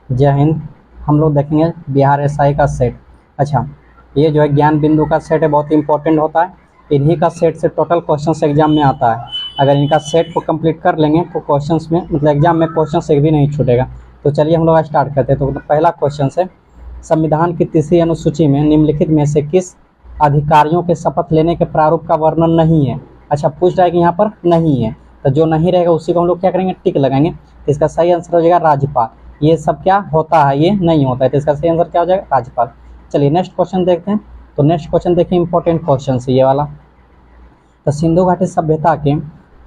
जय हिंद। हम लोग देखेंगे बिहार एसआई का सेट। अच्छा, ये जो है ज्ञान बिंदु का सेट है, बहुत इंपॉर्टेंट होता है। इन्हीं का सेट से टोटल क्वेश्चंस एग्जाम में आता है। अगर इनका सेट को कंप्लीट कर लेंगे तो क्वेश्चंस में मतलब एग्जाम में क्वेश्चंस एक भी नहीं छूटेगा। तो चलिए हम लोग स्टार्ट करते हैं। तो पहला क्वेश्चन है, संविधान की तीसरी अनुसूची में निम्नलिखित में से किस अधिकारियों के शपथ लेने के प्रारूप का वर्णन नहीं है। अच्छा, पूछ रहा है कि यहाँ पर नहीं है, तो जो नहीं रहेगा उसी को हम लोग क्या करेंगे, टिक लगाएंगे। तो इसका सही आंसर हो जाएगा राज्यपाल। ये सब क्या होता है, ये नहीं होता है, तो इसका सही आंसर क्या हो जाएगा, राज्यपाल। चलिए नेक्स्ट क्वेश्चन देखते हैं। तो नेक्स्ट क्वेश्चन देखिए, इंपॉर्टेंट क्वेश्चन है ये वाला। तो सिंधु घाटी सभ्यता के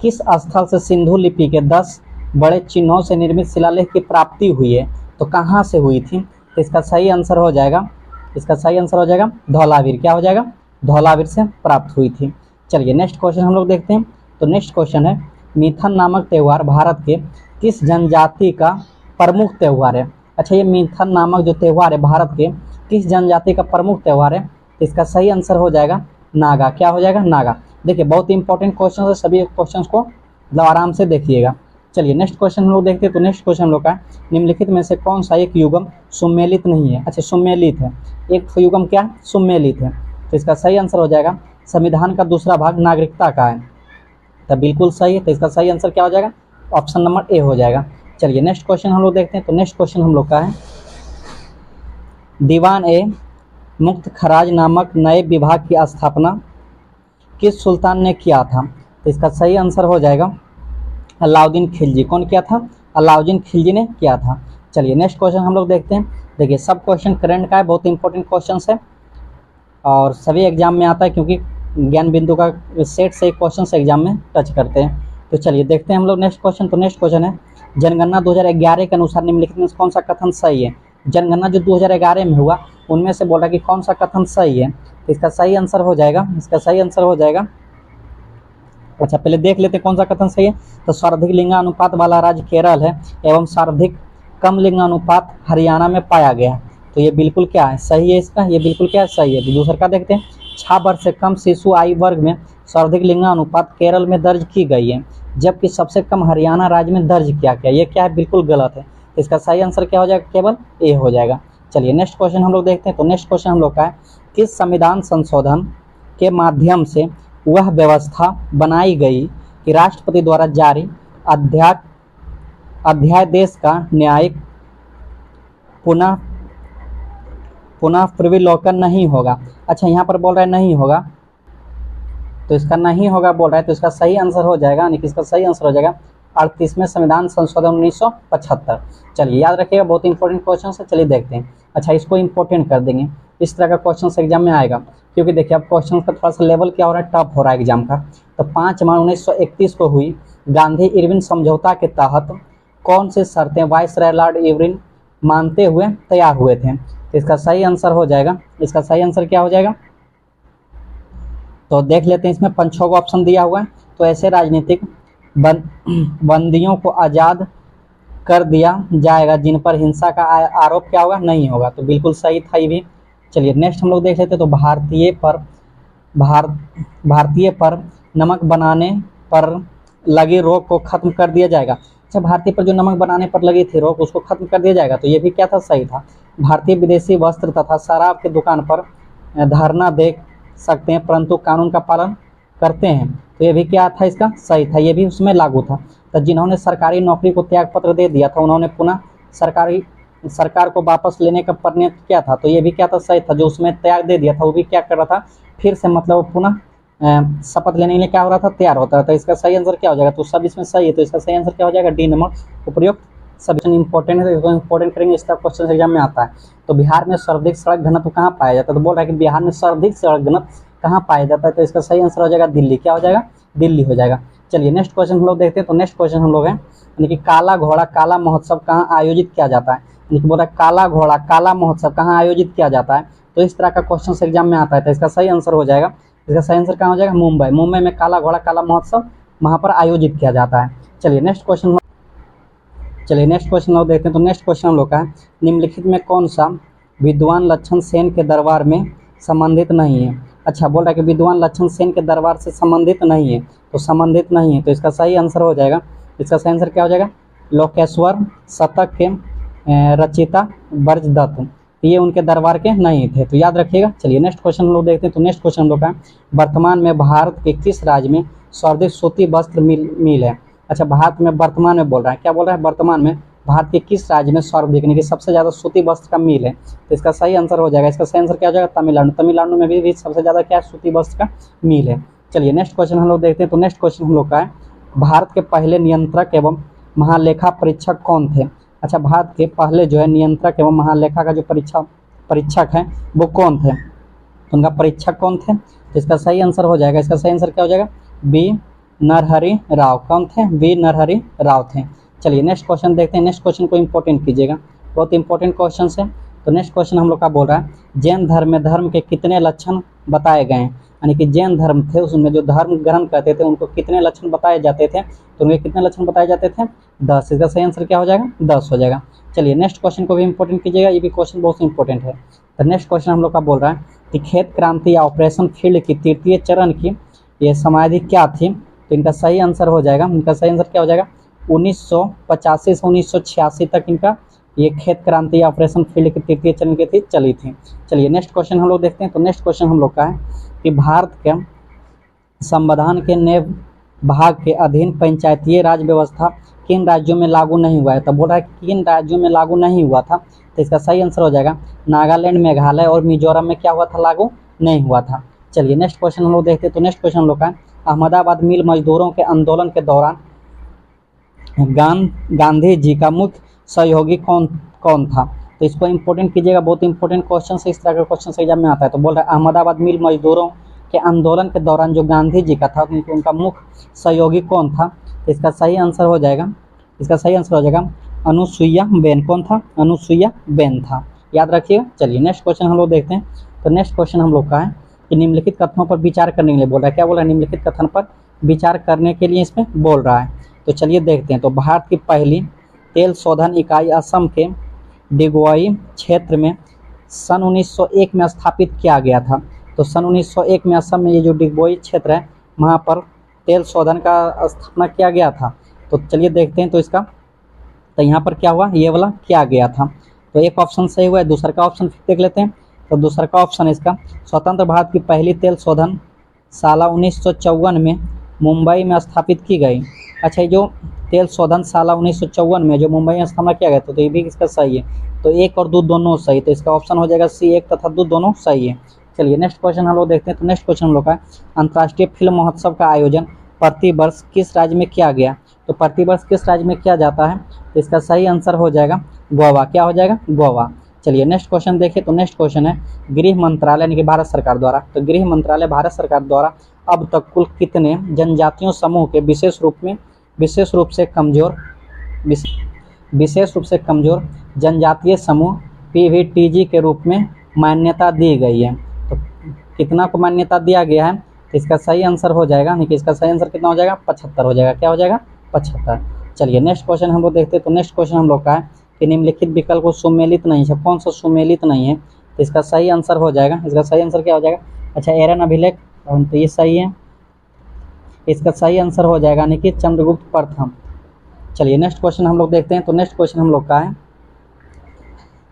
किस स्थल से सिंधु लिपि के 10 बड़े चिन्हों से निर्मित शिलालेख की प्राप्ति हुई है। तो कहाँ से हुई थी, तो इसका सही आंसर हो जाएगा, इसका सही आंसर हो जाएगा धौलावीर। क्या हो जाएगा, धौलावीर से प्राप्त हुई थी। चलिए नेक्स्ट क्वेश्चन हम लोग देखते हैं। तो नेक्स्ट क्वेश्चन है, मिथन नामक त्यौहार भारत के किस जनजाति का प्रमुख त्यौहार है। अच्छा, ये मिथन नामक जो त्यौहार है भारत के किस जनजाति का प्रमुख त्यौहार है। इसका सही आंसर हो जाएगा नागा। क्या हो जाएगा, नागा। देखिए बहुत इंपॉर्टेंट क्वेश्चन है, सभी क्वेश्चन को मतलब आराम से देखिएगा। चलिए नेक्स्ट क्वेश्चन हम लोग देखते हैं। तो नेक्स्ट क्वेश्चन हम लोग का, निम्नलिखित में से कौन सा एक युगम सुमेलित नहीं है। अच्छा, सुमेलित है, एक युगम क्या है, सुमेलित है। तो इसका सही आंसर हो जाएगा संविधान का दूसरा भाग नागरिकता का है। तो बिल्कुल सही है, तो इसका सही आंसर क्या हो जाएगा, ऑप्शन नंबर ए हो जाएगा। चलिए नेक्स्ट क्वेश्चन हम लोग देखते हैं। तो नेक्स्ट क्वेश्चन हम लोग का है, दीवान ए मुक्त खराज नामक नए विभाग की स्थापना किस सुल्तान ने किया था। तो इसका सही आंसर हो जाएगा अलाउद्दीन खिलजी। कौन किया था, अलाउद्दीन खिलजी ने किया था। चलिए नेक्स्ट क्वेश्चन हम लोग देखते हैं। देखिए सब क्वेश्चन करंट का है, बहुत इंपॉर्टेंट क्वेश्चन है और सभी एग्जाम में आता है, क्योंकि ज्ञान बिंदु का सेट से क्वेश्चन एग्जाम में टच करते हैं। तो चलिए देखते हैं हम लोग नेक्स्ट क्वेश्चन। तो नेक्स्ट क्वेश्चन है, जनगणना 2011 के अनुसार निम्नलिखित में कौन सा कथन सही है। जनगणना जो 2011 में हुआ उनमें से बोला कि कौन सा कथन सही है। तो इसका सही आंसर हो जाएगा, इसका सही आंसर हो जाएगा, अच्छा पहले देख लेते हैं कौन सा कथन सही है। तो सर्वाधिक लिंगानुपात वाला राज्य केरल है एवं सर्वाधिक कम लिंगानुपात हरियाणा में पाया गया है। तो ये बिल्कुल क्या है, सही है इसका, ये बिल्कुल क्या है, सही है। तो दूसरा का देखते हैं, 6 वर्ष से कम शिशु आयु वर्ग में सर्वाधिक लिंगानुपात केरल में दर्ज की गई है, जबकि सबसे कम हरियाणा राज्य में दर्ज किया गया। ये क्या है, बिल्कुल गलत है। तो इसका सही आंसर क्या हो जाएगा, केवल ए हो जाएगा। चलिए नेक्स्ट क्वेश्चन हम लोग देखते हैं। तो नेक्स्ट क्वेश्चन हम लोग का है, किस संविधान संशोधन के माध्यम से वह व्यवस्था बनाई गई कि राष्ट्रपति द्वारा जारी अध्यादेश का न्यायिक पुनः प्रविलोकन नहीं होगा। अच्छा, यहाँ पर बोल रहा है नहीं होगा, तो इसका नहीं होगा बोल रहा है, तो इसका सही आंसर हो जाएगा, यानी कि इसका सही आंसर हो जाएगा 38वें संविधान संशोधन 1975। चलिए याद रखिएगा, बहुत इंपॉर्टेंट क्वेश्चन है। चलिए देखते हैं। अच्छा, इसको इंपॉर्टेंट कर देंगे, इस तरह का क्वेश्चन एग्जाम में आएगा, क्योंकि देखिए अब क्वेश्चन का थोड़ा सा लेवल क्या हो रहा है, टफ हो रहा है एग्जाम का। तो 5 मार्च 1931 को हुई गांधी इरविन समझौता के तहत कौन से शर्तें वाइसराय लॉर्ड इरविन मानते हुए तैयार हुए थे। तो इसका सही आंसर हो जाएगा, इसका सही आंसर क्या हो जाएगा, तो देख लेते हैं। इसमें 5 ऑप्शन दिया हुआ है। तो ऐसे राजनीतिक बंदियों को आज़ाद कर दिया जाएगा जिन पर हिंसा का आरोप क्या होगा, नहीं होगा। तो बिल्कुल सही था ये भी। चलिए नेक्स्ट हम लोग देख लेते हैं। तो भारतीय पर नमक बनाने पर लगी रोक को खत्म कर दिया जाएगा। अच्छा, भारतीय पर जो नमक बनाने पर लगी थी रोक, उसको खत्म कर दिया जाएगा। तो ये भी क्या था, सही था। भारतीय विदेशी वस्त्र तथा शराब की दुकान पर धरना दे सकते हैं परंतु कानून का पालन करते हैं। तो ये भी क्या था, इसका सही था, ये भी उसमें लागू था। तो जिन्होंने सरकारी नौकरी को त्याग पत्र दे दिया था उन्होंने पुनः सरकार को वापस लेने का प्रणय किया था। तो ये भी क्या था, सही था। जो उसमें त्याग दे दिया था वो भी क्या कर रहा था, फिर से मतलब पुनः शपथ लेने के लिए क्या हो रहा था, तैयार होता था। इसका सही आंसर क्या हो जाएगा, तो सब इसमें सही है। तो इसका सही आंसर क्या हो जाएगा, डी नंबर उपयुक्त। सब इंपॉर्टेंट है, इसको इंपॉर्टेंट करेंगे, इसका क्वेश्चन एग्जाम में आता है। तो बिहार में सर्वाधिक सड़क घनत्व कहाँ पाया जाता है। तो बोल रहा है कि बिहार में सर्वाधिक सड़क घनत्व कहाँ पाया जाता है। तो इसका सही आंसर हो जाएगा दिल्ली। क्या हो जाएगा, दिल्ली हो जाएगा। चलिए नेक्स्ट क्वेश्चन हम लोग देखते हैं। तो नेक्स्ट क्वेश्चन हम लोग है, यानी कि काला घोड़ा काला महोत्सव कहाँ आयोजित किया जाता है। यानी कि बोल रहा है काला घोड़ा काला महोत्सव कहाँ आयोजित किया जाता है। तो इस तरह का क्वेश्चन एग्जाम में आता है। तो इसका सही आंसर हो जाएगा, इसका सही आंसर कहाँ हो जाएगा, मुंबई। मुंबई में काला घोड़ा काला महोत्सव वहाँ पर आयोजित किया जाता है। चलिए नेक्स्ट क्वेश्चन लोग देखते हैं। तो नेक्स्ट क्वेश्चन हम लोग का है, निम्नलिखित में कौन सा विद्वान लक्ष्मण सेन के दरबार में संबंधित नहीं है। अच्छा, बोल रहा है कि विद्वान लक्ष्मण सेन के दरबार से संबंधित नहीं है, तो संबंधित नहीं है। तो इसका सही आंसर हो जाएगा, इसका सही आंसर क्या हो जाएगा, लोकेश्वर शतक के रचिता बर्जदत्त, ये उनके दरबार के नहीं थे, तो याद रखिएगा। चलिए नेक्स्ट क्वेश्चन हम लोग देखते हैं। तो नेक्स्ट क्वेश्चन हम लोग का वर्तमान में भारत के किस राज्य में सर्वाधिक सूती वस्त्र मिल है। अच्छा, भारत में वर्तमान में बोल रहा है, क्या बोल रहा है, वर्तमान में भारत के किस राज्य में सर्वाधिक यानी कि सबसे ज़्यादा सूती वस्त्र का मिल है। तो इसका सही आंसर हो जाएगा, इसका सही आंसर क्या हो जाएगा, तमिलनाडु। तमिलनाडु में भी सबसे ज़्यादा क्या सूती वस्त्र का मिल है। चलिए नेक्स्ट क्वेश्चन हम लोग देखते हैं। तो नेक्स्ट क्वेश्चन हम लोग का है भारत के पहले नियंत्रक एवं महालेखा परीक्षक कौन थे। अच्छा, भारत के पहले जो है नियंत्रक एवं महालेखा का जो परीक्षक है वो कौन थे, तो उनका परीक्षक कौन थे। तो इसका सही आंसर हो जाएगा, इसका सही आंसर क्या हो जाएगा, बी नरहरि राव। कौन थे, बी नरहरि राव थे। चलिए नेक्स्ट क्वेश्चन देखते हैं। नेक्स्ट क्वेश्चन को इंपॉर्टेंट कीजिएगा, बहुत इंपॉर्टेंट क्वेश्चन है। तो नेक्स्ट क्वेश्चन हम लोग का बोल रहा है जैन धर्म में धर्म के कितने लक्षण बताए गए हैं, यानी कि जैन धर्म थे उसमें जो धर्म ग्रहण करते थे उनको कितने लक्षण बताए जाते थे, तो उनके कितने लक्षण बताए जाते थे, 10। इसका सही आंसर क्या हो जाएगा, 10 हो जाएगा। चलिए नेक्स्ट क्वेश्चन को भी इंपॉर्टेंट कीजिएगा, ये भी क्वेश्चन बहुत इंपॉर्टेंट है। तो नेक्स्ट क्वेश्चन हम लोग का बोल रहा है कि खेत क्रांति या ऑपरेशन फील्ड की तृतीय चरण की ये समाधि क्या थी। तो इनका सही आंसर हो जाएगा, इनका सही आंसर क्या हो जाएगा, 1985 से 1986 तक इनका ये खेत क्रांति या ऑपरेशन फील्ड की तृतीय चरण की थी चली थी। चलिए नेक्स्ट क्वेश्चन हम लोग देखते हैं। तो नेक्स्ट क्वेश्चन हम लोग का है कि भारत के संविधान के नए भाग के अधीन पंचायतीय राज व्यवस्था किन राज्यों में लागू नहीं हुआ है। तो बोल रहा है कि किन राज्यों में लागू नहीं हुआ था, तो इसका सही आंसर हो जाएगा नागालैंड, मेघालय और मिजोरम में क्या हुआ था, लागू नहीं हुआ था। चलिए नेक्स्ट क्वेश्चन हम लोग देखते हैं। तो नेक्स्ट क्वेश्चन हम लोग का अहमदाबाद मिल मजदूरों के आंदोलन के दौरान गांधी जी का मुख्य सहयोगी कौन था। तो इसको इंपॉर्टेंट कीजिएगा, बहुत इंपॉर्टेंट क्वेश्चन है, इस तरह का क्वेश्चन एग्जाम में आता है। तो बोल रहा है अहमदाबाद मिल मजदूरों के आंदोलन के दौरान जो गांधी जी का था उनका मुख्य सहयोगी कौन था। तो इसका सही आंसर हो जाएगा, इसका सही आंसर हो जाएगा अनुसुईया बेन। कौन था, अनुसुईया बेन था, याद रखिएगा। चलिए नेक्स्ट क्वेश्चन हम लोग देखते हैं। तो नेक्स्ट क्वेश्चन हम लोग का है कि निम्नलिखित कथनों पर विचार करने के लिए बोल रहा है, क्या बोल रहा है, निम्नलिखित कथन पर विचार करने के लिए इसमें बोल रहा है। तो चलिए देखते हैं। तो भारत की पहली तेल शोधन इकाई असम के डिगोई क्षेत्र में सन 1901 में स्थापित किया गया था। तो सन 1901 में असम में ये जो डिगबोई क्षेत्र है वहाँ पर तेल शोधन का स्थापना किया गया था। तो चलिए देखते हैं। तो इसका तो यहाँ पर क्या हुआ, ये वाला किया गया था। तो एक ऑप्शन सही हुआ है, दूसरा का ऑप्शन फिर देख लेते हैं। तो दूसरा का ऑप्शन इसका स्वतंत्र भारत की पहली तेल शोधन साला 1954 में मुंबई में स्थापित की गई। अच्छा, ये जो तेल शोधन साला 1954 में जो मुंबई में स्थापना किया गया था, तो ये भी इसका सही है। तो एक और दो दोनों सही, तो इसका ऑप्शन हो जाएगा सी, एक तथा दो दोनों सही है। चलिए नेक्स्ट क्वेश्चन हम लोग देखते हैं। तो नेक्स्ट क्वेश्चन हम लोग का अंतर्राष्ट्रीय फिल्म महोत्सव का आयोजन प्रति वर्ष किस राज्य में किया गया। तो प्रति वर्ष किस राज्य में किया जाता है, तो इसका सही आंसर हो जाएगा गोवा। क्या हो जाएगा, गोवा। चलिए नेक्स्ट क्वेश्चन देखिए। तो नेक्स्ट क्वेश्चन है गृह मंत्रालय यानी कि भारत सरकार द्वारा, तो गृह मंत्रालय भारत सरकार द्वारा अब तक कुल कितने जनजातीय समूह के विशेष रूप से कमजोर जनजातीय समूह पीवीटीजी के रूप में मान्यता दी गई है। तो कितना को मान्यता दिया गया है, तो इसका सही आंसर हो जाएगा, यानी कि इसका सही आंसर कितना हो जाएगा, 75 हो जाएगा। क्या हो जाएगा, 75। चलिए नेक्स्ट क्वेश्चन हम लोग देखते हैं। तो नेक्स्ट क्वेश्चन हम लोग का है कि निम्नलिखित विकल्प को सुमेलित नहीं है, कौन सा सुमेलित नहीं है। तो इसका सही आंसर हो जाएगा, इसका सही आंसर क्या हो जाएगा, अच्छा एरन अभिलेख, तो ये सही है। इसका सही आंसर हो जाएगा यानी कि चंद्रगुप्त प्रथम। चलिए नेक्स्ट क्वेश्चन हम लोग देखते हैं। तो नेक्स्ट क्वेश्चन हम लोग का है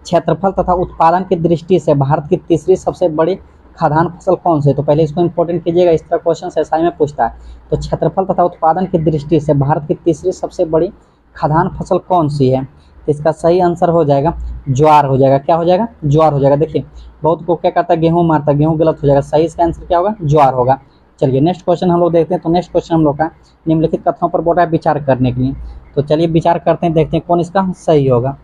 क्षेत्रफल तथा उत्पादन की दृष्टि से भारत की तीसरी सबसे बड़ी खाद्यान्न फसल कौन सी है। तो पहले इसको इंपॉर्टेंट कीजिएगा, इस तरह क्वेश्चन एसआई में पूछता है। तो क्षेत्रफल तथा उत्पादन की दृष्टि से भारत की तीसरी सबसे बड़ी खाद्यान्न फसल कौन सी है। तो इसका सही आंसर हो जाएगा ज्वार हो जाएगा। क्या हो जाएगा, ज्वार हो जाएगा। देखिए बहुत को क्या करता है, गेहूँ मारता है, गेहूँ गलत हो जाएगा, सही इसका आंसर क्या होगा, ज्वार होगा। चलिए नेक्स्ट क्वेश्चन हम लोग देखते हैं। तो नेक्स्ट क्वेश्चन हम लोग का निम्नलिखित कथनों पर बोल रहा है विचार करने के लिए। तो चलिए विचार करते हैं, देखते हैं कौन इसका सही होगा।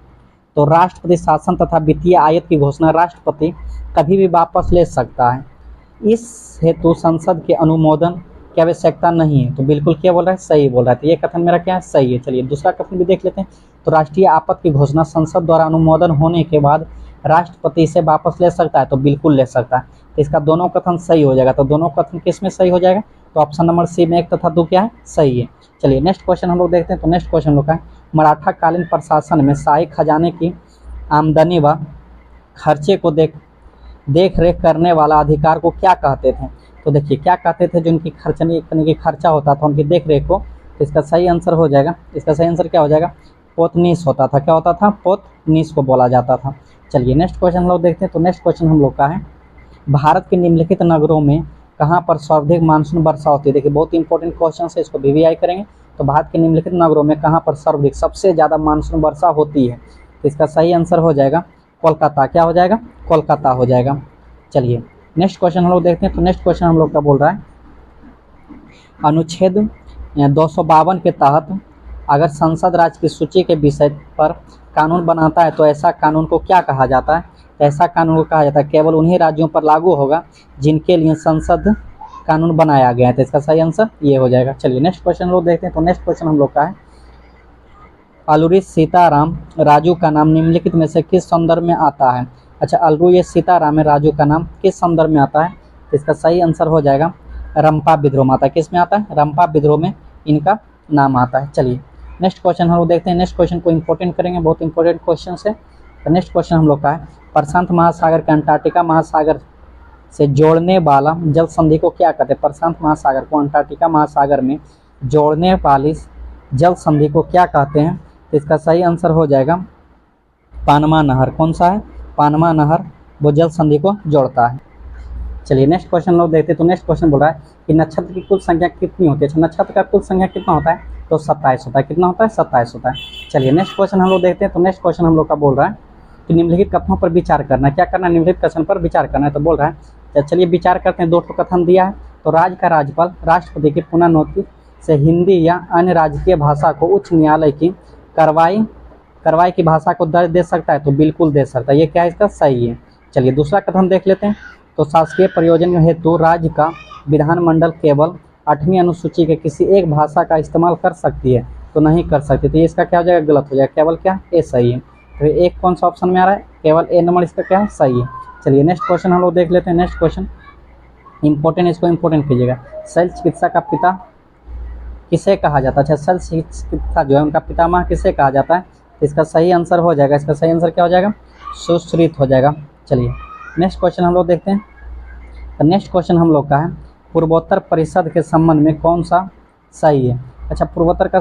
तो राष्ट्रपति शासन तथा वित्तीय आयत की घोषणा राष्ट्रपति कभी भी वापस ले सकता है, इस हेतु संसद के अनुमोदन की आवश्यकता नहीं है। तो बिल्कुल क्या बोल रहा है, सही बोल रहा है। तो ये कथन मेरा क्या है, सही है। चलिए दूसरा कथन भी देख लेते हैं। तो राष्ट्रीय आपत्ति की घोषणा संसद द्वारा अनुमोदन होने के बाद राष्ट्रपति इसे वापस ले सकता है, तो बिल्कुल ले सकता है। तो इसका दोनों कथन सही हो जाएगा। तो दोनों कथन किस में सही हो जाएगा, तो ऑप्शन नंबर सी में 1 तथा 2 क्या है, सही है। चलिए नेक्स्ट क्वेश्चन हम लोग देखते हैं। तो नेक्स्ट क्वेश्चन लोग का मराठा कालीन प्रशासन में शाही खजाने की आमदनी व खर्चे को देख रेख करने वाला अधिकार को क्या कहते थे। तो देखिए क्या कहते थे, जो उनकी खर्चा होता था उनकी देख रेख को। तो इसका सही आंसर हो जाएगा, इसका सही आंसर क्या हो जाएगा, पोतनीस होता था। क्या होता था, पोतनीस नीस को बोला जाता था। चलिए नेक्स्ट क्वेश्चन हम लोग देखते हैं। तो नेक्स्ट क्वेश्चन हम लोग का है, भारत के निम्नलिखित नगरों में कहाँ पर सर्वाधिक मानसून वर्षा होती है। देखिए बहुत इंपॉर्टेंट क्वेश्चन है, इसको VVI करेंगे। तो भारत के निम्नलिखित नगरों में कहाँ पर सर्वाधिक सबसे ज़्यादा मानसून वर्षा होती है। तो इसका सही आंसर हो जाएगा कोलकाता। क्या हो जाएगा? कोलकाता हो जाएगा। चलिए नेक्स्ट क्वेश्चन हम लोग देखते हैं। तो नेक्स्ट क्वेश्चन हम लोग का बोल रहा है, अनुच्छेद 252 के तहत अगर संसद राज्य की सूची के विषय पर कानून बनाता है तो ऐसा कानून को क्या कहा जाता है। तो ऐसा कानून को कहा जाता है केवल उन्हीं राज्यों पर लागू होगा जिनके लिए संसद कानून बनाया गया है। तो इसका सही आंसर ये हो जाएगा। चलिए नेक्स्ट क्वेश्चन लोग देखते हैं। तो नेक्स्ट क्वेश्चन हम लोग का है, अलूरी सीताराम राजू का नाम निम्नलिखित में से किस संदर्भ में आता है। अच्छा, अलूरी सीताराम राजू का नाम किस संदर्भ में आता है। तो इसका सही आंसर हो जाएगा रंपा विद्रोह में आता है। किस में आता है? रंपा विद्रोह में इनका नाम आता है। चलिए नेक्स्ट क्वेश्चन हम लोग देखते हैं। नेक्स्ट क्वेश्चन को इंपॉर्टेंट करेंगे, बहुत इंपॉर्टेंट क्वेश्चन है। तो नेक्स्ट क्वेश्चन हम लोग का है, प्रशांत महासागर के अंटार्कटिका महासागर से जोड़ने वाला जल संधि को क्या कहते हैं। प्रशांत महासागर को अंटार्कटिका महासागर में जोड़ने वाली जल संधि को क्या कहते हैं। तो इसका सही आंसर हो जाएगा पानमा नहर। कौन सा है? पानमा नहर वो जल संधि को जोड़ता है। चलिए नेक्स्ट क्वेश्चन लोग देखते हैं। तो नेक्स्ट क्वेश्चन बोल रहा है कि नक्षत्र की कुल संख्या कितनी होती है। नक्षत्र का कुल संख्या कितना होता है? तो 27 होता है। कितना होता है? 27 होता है। चलिए नेक्स्ट क्वेश्चन हम लोग देखते हैं। तो नेक्स्ट क्वेश्चन हम लोग का बोल रहा है कि निम्नलिखित कथनों पर विचार करना है। क्या करना है? निम्नलिखित कथन पर विचार करना है। तो बोल रहा है, चलिए विचार करते हैं। 2 कथन दिया है। तो राज्य का राज्यपाल राष्ट्रपति की पुनर्नियुक्ति से हिंदी या अन्य राजकीय भाषा को उच्च न्यायालय की कार्रवाई की भाषा को दर्ज दे सकता है। तो बिल्कुल दे सकता है। ये क्या है? इसका सही है। चलिए दूसरा कथन देख लेते हैं। तो शासकीय प्रयोजन हेतु राज्य का विधानमंडल केवल 8वीं अनुसूची के किसी एक भाषा का इस्तेमाल कर सकती है। तो नहीं कर सकती। तो ये इसका क्या हो जाएगा? गलत हो जाएगा। केवल क्या? ए सही है। तो एक कौन सा ऑप्शन में आ रहा है? केवल ए नंबर इसका क्या है? सही है। चलिए नेक्स्ट क्वेश्चन हम लोग देख लेते हैं। नेक्स्ट क्वेश्चन इंपॉर्टेंट, इसको इंपॉर्टेंट कीजिएगा। शल्य चिकित्सा का पिता किसे कहा जाता है। अच्छा, शल्य चिकित्सा जो है उनका पितामह किसे कहा जाता है। इसका सही आंसर हो जाएगा, इसका सही आंसर क्या हो जाएगा? सुश्रुत हो जाएगा। चलिए नेक्स्ट क्वेश्चन हम लोग देखते हैं। तो नेक्स्ट क्वेश्चन हम लोग का है, पूर्वोत्तर परिषद के संबंध में कौन सा सही है। अच्छा, पूर्वोत्तर का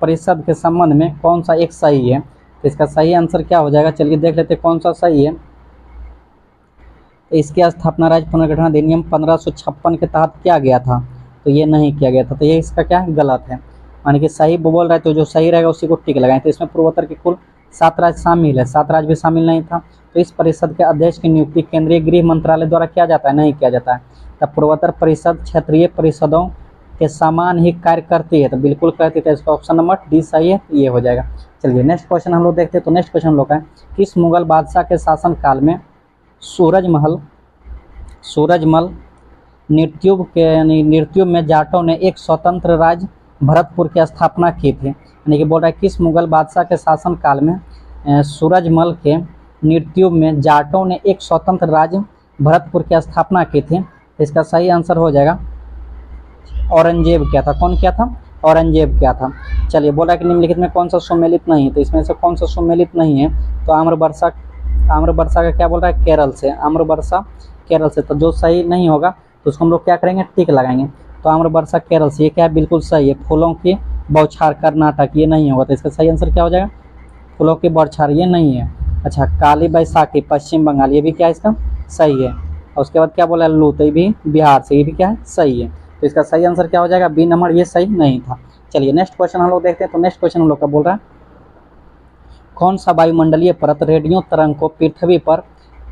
परिषद के संबंध में कौन सा एक सही है। तो इसका सही आंसर क्या हो जाएगा? चलिए देख लेते हैं कौन सा सही है। इसकी स्थापना राज्य पुनर्गठन अधिनियम 1556 के तहत किया गया था। तो ये नहीं किया गया था। तो ये इसका क्या है? गलत है। यानी कि सही बोल रहा है तो जो सही रहेगा उसी को टिक लगाएं। तो इसमें पूर्वोत्तर के कुल 7 राज्य शामिल है, 7 राज्य भी शामिल नहीं था। तो इस परिषद के अध्यक्ष की नियुक्ति केंद्रीय गृह मंत्रालय द्वारा किया जाता है? नहीं किया जाता है। तब पूर्वोत्तर परिषद क्षेत्रीय परिषदों के समान ही कार्य करती है। तो बिल्कुल करती है। इसका ऑप्शन नंबर डी सही है। ये हो जाएगा। चलिए नेक्स्ट क्वेश्चन हम लोग देखते हैं। तो नेक्स्ट क्वेश्चन हम लोग का है, किस मुगल बादशाह के शासन काल में सूरजमल नृत्युब में जाटों ने एक स्वतंत्र राज्य भरतपुर की स्थापना की थी। यानी कि बोल रहा है किस मुगल बादशाह के शासन काल में सूरजमल के नृत्युब में जाटों ने एक स्वतंत्र राज्य भरतपुर की स्थापना की थी। इसका सही आंसर हो जाएगा औरंगजेब किया था। कौन किया था? औरंगजेब किया था। चलिए बोला कि निम्नलिखित में कौन सा सुमेलित नहीं है। तो इसमें से कौन सा सुमेलित नहीं है। तो आम्रवर्षा का क्या बोल रहा है? केरल से। आम्रवर्षा केरल से। तो जो सही नहीं होगा तो उसको हम लोग क्या करेंगे? टिक लगाएंगे। तो आम्रवर्षा केरल से, ये क्या है? बिल्कुल सही है। फूलों की बौछार कर्नाटक, ये नहीं होगा। तो इसका सही आंसर क्या हो जाएगा? फूलों की बौछार, ये नहीं है। अच्छा, काली बैसाखी पश्चिम बंगाल, ये भी क्या है? इसका सही है। और उसके बाद क्या बोला? लू, तो ये भी बिहार से, ये भी क्या है? सही है। तो इसका सही आंसर क्या हो जाएगा? बी नंबर, ये सही नहीं था। चलिए नेक्स्ट क्वेश्चन हम लोग देखते हैं। तो नेक्स्ट क्वेश्चन हम लोग का बोल रहा है, कौन सा वायुमंडलीय परत रेडियो तरंग को पृथ्वी पर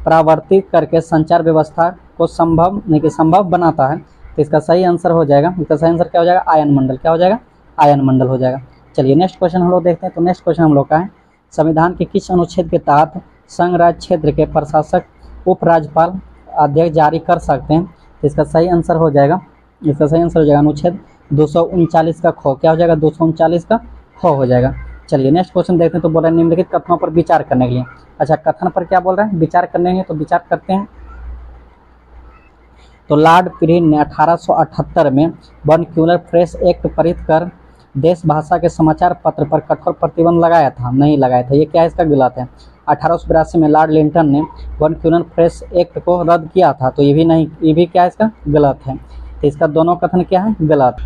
परावर्तित करके संचार व्यवस्था को संभव बनाता है। तो इसका सही आंसर हो जाएगा, इसका सही आंसर क्या हो जाएगा? आयन मंडल। क्या हो जाएगा? आयन मंडल हो जाएगा। चलिए नेक्स्ट क्वेश्चन हम लोग देखते हैं। तो नेक्स्ट क्वेश्चन हम लोग का है, संविधान के किस अनुच्छेद के तहत संघ राज्य क्षेत्र के प्रशासक उपराज्यपाल अध्यक्ष जारी कर सकते हैं। तो इसका सही आंसर हो जाएगा, इसका सही आंसर हो जाएगा अनुच्छेद 239 का ख। क्या हो जाएगा? 239 का ख हो जाएगा। चलिए नेक्स्ट क्वेश्चन देखते हैं। तो बोल रहा है निम्नलिखित कथनों पर विचार करने के लिए। अच्छा, कथन पर क्या बोल रहा है? विचार करने के लिए। तो विचार करते हैं। तो लॉर्ड पिरीन ने 1878 में वर्नाक्यूलर प्रेस एक्ट पारित कर देश भाषा के समाचार पत्र पर कठोर प्रतिबंध लगाया था? नहीं लगाया था। ये क्या है? इसका गलत है। 1882 में लॉर्ड लिंटन ने वर्नाक्यूलर प्रेस एक्ट को रद्द किया था। तो ये भी नहीं, ये भी क्या है? इसका गलत है। तो इसका दोनों कथन क्या है? गलत।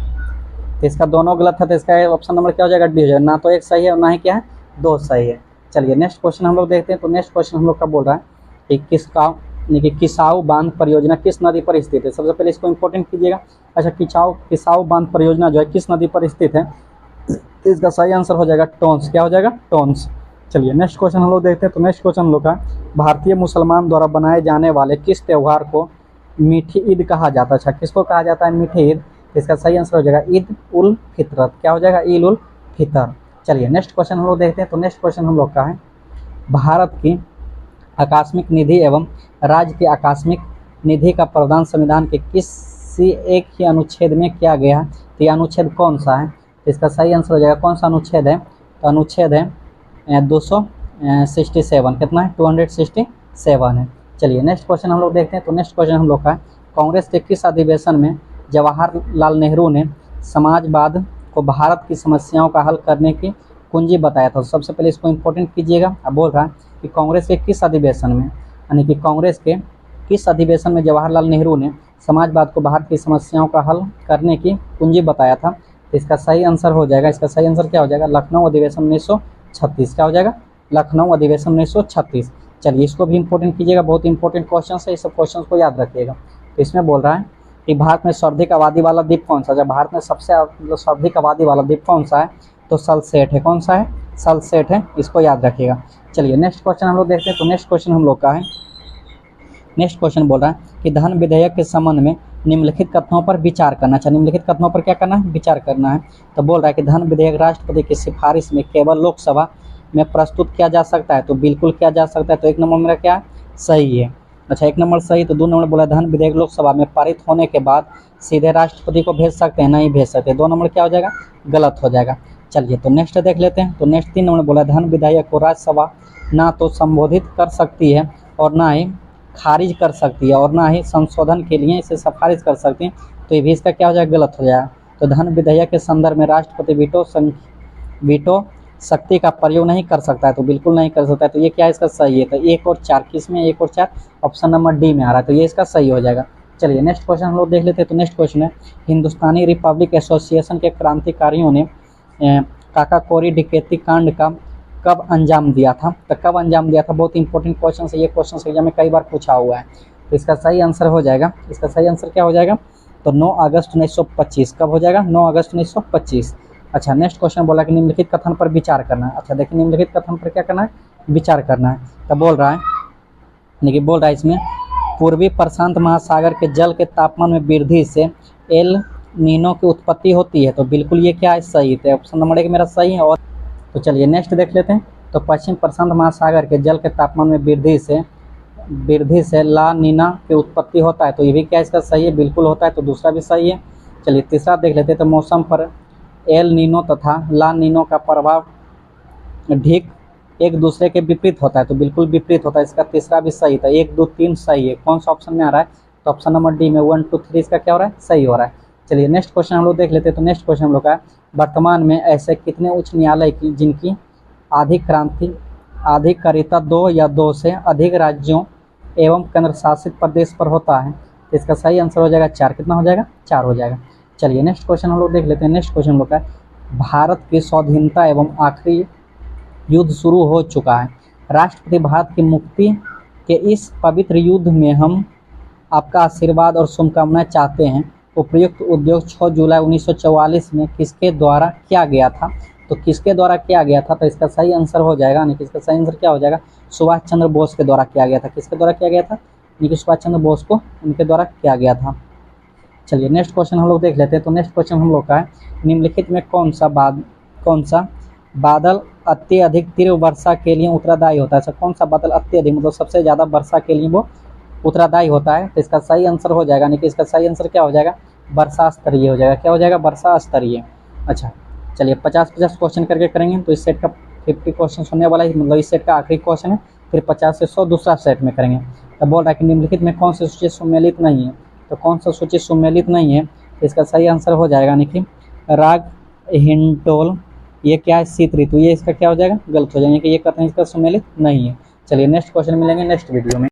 तो इसका दोनों गलत है। तो इसका ऑप्शन नंबर क्या हो जाएगा? डी हो जाएगा। ना तो एक सही है और ना ही क्या है? 2 सही है। चलिए नेक्स्ट क्वेश्चन हम लोग देखते हैं। तो नेक्स्ट क्वेश्चन हम लोग का बोल रहा है कि किसाऊ बांध परियोजना किस नदी पर स्थित है। सबसे पहले इसको इंपॉर्टेंट कीजिएगा। अच्छा, किसाऊ बांध परियोजना जो है किस नदी पर स्थित है, तो इसका सही आंसर हो जाएगा टोंस। क्या हो जाएगा? टोंस। चलिए नेक्स्ट क्वेश्चन हम लोग देखते हैं। तो नेक्स्ट क्वेश्चन हम लोग का, भारतीय मुसलमान द्वारा बनाए जाने वाले किस त्यौहार को मीठी ईद कहा जाता है। अच्छा, किसको कहा जाता है? मीठी ईद। इसका सही आंसर हो जाएगा ईद उल फितर। क्या हो जाएगा? ईद उल फितर। चलिए नेक्स्ट क्वेश्चन हम लोग देखते हैं। तो नेक्स्ट क्वेश्चन हम लोग का है, भारत की आकस्मिक निधि एवं राज्य की आकस्मिक निधि का प्रावधान संविधान के किसी एक ही अनुच्छेद में किया गया है। तो यह अनुच्छेद कौन सा है? तो इसका सही आंसर हो जाएगा, कौन सा अनुच्छेद है? तो अनुच्छेद है 267। कितना है? 267 है। चलिए नेक्स्ट क्वेश्चन हम लोग देखते हैं। तो नेक्स्ट क्वेश्चन हम लोग का है, कांग्रेस के किस अधिवेशन में जवाहरलाल नेहरू ने समाजवाद को भारत की समस्याओं का हल करने की कुंजी बताया था? सबसे पहले इसको इंपॉर्टेंट कीजिएगा। अब बोल रहा है कि कांग्रेस के किस अधिवेशन में, यानी कि कांग्रेस के किस अधिवेशन में जवाहरलाल नेहरू ने समाजवाद को भारत की समस्याओं का हल करने की कुंजी बताया था? इसका सही आंसर हो जाएगा, इसका सही आंसर क्या हो जाएगा? लखनऊ अधिवेशन 1936। क्या हो जाएगा? लखनऊ अधिवेशन 1936। चलिए इसको भी इंपॉर्टेंट कीजिएगा, बहुत इंपॉर्टेंट क्वेश्चन है, इस सब क्वेश्चन को याद रखिएगा। तो इसमें बोल रहा है कि भारत में सर्वाधिक आबादी वाला द्वीप कौन सा है? जब भारत में सबसे सर्वाधिक आबादी वाला द्वीप कौन सा है? तो सल्सेट है। कौन सा है? सल्सेट है, इसको याद रखिएगा। चलिए नेक्स्ट क्वेश्चन हम लोग देखते हैं। तो नेक्स्ट क्वेश्चन हम लोग का है, नेक्स्ट क्वेश्चन बोल रहा है कि धन विधेयक के संबंध में निम्नलिखित कथनों पर विचार करना। अच्छा, निम्नलिखित कथनों पर क्या करना है? विचार करना है। तो बोल रहा है कि धन विधेयक राष्ट्रपति की सिफारिश में केवल लोकसभा में प्रस्तुत किया जा सकता है। तो बिल्कुल किया जा सकता है। तो एक नंबर मेरा क्या है? सही है। अच्छा, एक नंबर सही। तो 2 नंबर बोला धन विधेयक लोकसभा में पारित होने के बाद सीधे राष्ट्रपति को भेज सकते हैं? नहीं भेज सकते। 2 नंबर क्या हो जाएगा? गलत हो जाएगा। चलिए तो नेक्स्ट देख लेते हैं। तो नेक्स्ट 3 नंबर बोला धन विधेयक को राज्यसभा ना तो संबोधित कर सकती है और ना ही खारिज कर सकती है और ना ही संशोधन के लिए इसे सिफारिश कर सकती है। तो ये भी इसका क्या हो जाएगा? गलत हो जाएगा। तो धन विधेयक के संदर्भ में राष्ट्रपति वीटो शक्ति का प्रयोग नहीं कर सकता है। तो बिल्कुल नहीं कर सकता है। तो ये क्या है? इसका सही है। तो 1 और 4 किस में? 1 और 4 ऑप्शन नंबर डी में आ रहा है। तो ये इसका सही हो जाएगा। चलिए नेक्स्ट क्वेश्चन हम लोग देख लेते हैं। तो नेक्स्ट क्वेश्चन है, हिंदुस्तानी रिपब्लिक एसोसिएशन के क्रांतिकारियों ने काकाकोरी डकैती कांड का कब अंजाम दिया था? तो कब अंजाम दिया था? बहुत इंपॉर्टेंट क्वेश्चन है ये, क्वेश्चन एग्जाम में कई बार पूछा हुआ है। तो इसका सही आंसर हो जाएगा, इसका सही आंसर क्या हो जाएगा? तो 9 अगस्त 1925। कब हो जाएगा? 9 अगस्त 1925। अच्छा, नेक्स्ट क्वेश्चन बोला कि निम्नलिखित कथन पर विचार करना है। अच्छा देखिए, निम्नलिखित कथन पर क्या करना है? विचार करना है। तो बोल रहा है, देखिए बोल रहा है इसमें, पूर्वी प्रशांत महासागर के जल के तापमान में वृद्धि से एल नीनो की उत्पत्ति होती है। तो बिल्कुल ये क्या है? सही। तो ऑप्शन नंबर 1 मेरा सही है। और तो चलिए नेक्स्ट देख लेते हैं। तो पश्चिम प्रशांत महासागर के जल के तापमान में वृद्धि से ला नीना की उत्पत्ति होता है। तो ये भी क्या इसका सही है? बिल्कुल होता है। तो दूसरा भी सही है। चलिए तीसरा देख लेते हैं। तो मौसम पर एल नीनो तथा ला नीनो का प्रभाव ठीक एक दूसरे के विपरीत होता है। तो बिल्कुल विपरीत होता है। इसका तीसरा भी सही था। 1 2 3 सही है। कौन सा ऑप्शन में आ रहा है? तो ऑप्शन नंबर डी में 1 2 3 इसका क्या हो रहा है? सही हो रहा है। चलिए नेक्स्ट क्वेश्चन हम लोग देख लेते हैं। तो नेक्स्ट क्वेश्चन हम लोग का, वर्तमान में ऐसे कितने उच्च न्यायालय की जिनकी आधिकारिता 2 या 2 से अधिक राज्यों एवं केंद्र शासित प्रदेश पर होता है? तो इसका सही आंसर हो जाएगा 4। कितना हो जाएगा? 4 हो जाएगा। चलिए नेक्स्ट क्वेश्चन हम लोग देख लेते हैं। नेक्स्ट क्वेश्चन हम लोग का, भारत की स्वाधीनता एवं आखिरी युद्ध शुरू हो चुका है। राष्ट्रपति भारत की मुक्ति के इस पवित्र युद्ध में हम आपका आशीर्वाद और शुभकामनाएं चाहते हैं। उपयुक्त उद्योग 6 जुलाई 1944 में किसके द्वारा किया गया था? तो किसके द्वारा किया गया था? तो इसका सही आंसर हो जाएगा, यानी कि इसका सही आंसर क्या हो जाएगा? सुभाष चंद्र बोस के द्वारा किया गया था। किसके द्वारा किया गया था? यानी कि सुभाष चंद्र बोस को उनके द्वारा किया गया था। चलिए नेक्स्ट क्वेश्चन हम लोग देख लेते हैं। तो नेक्स्ट क्वेश्चन हम लोग का है, निम्नलिखित में कौन सा बादल अत्यधिक तीव्र वर्षा के लिए उत्तरदायी होता है? कौन सा बादल अत्यधिक मतलब सबसे ज़्यादा वर्षा के लिए वो उत्तरदायी होता है? तो इसका सही आंसर हो जाएगा, यानी कि इसका सही आंसर क्या हो जाएगा? वर्षा स्तरीय हो जाएगा। क्या हो जाएगा? वर्षा स्तरीय। अच्छा चलिए 50-50 क्वेश्चन करके करेंगे। तो इस सेट का 50 क्वेश्चन होने वाला है, मतलब इस सेट का आखिरी क्वेश्चन है। फिर 50 से 100 दूसरा सेट में करेंगे। तो बोल रहा है कि निम्नलिखित में कौन सी सूची सम्मिलित नहीं है? तो कौन सा सूची सम्मिलित नहीं है? तो इसका सही आंसर हो जाएगा, यानी कि राग हिंडोल, ये क्या है? शीत ऋतु। ये इसका क्या हो जाएगा? गलत हो जाएगा कि ये कथन इसका सम्मिलित नहीं है। चलिए नेक्स्ट क्वेश्चन मिलेंगे नेक्स्ट वीडियो में।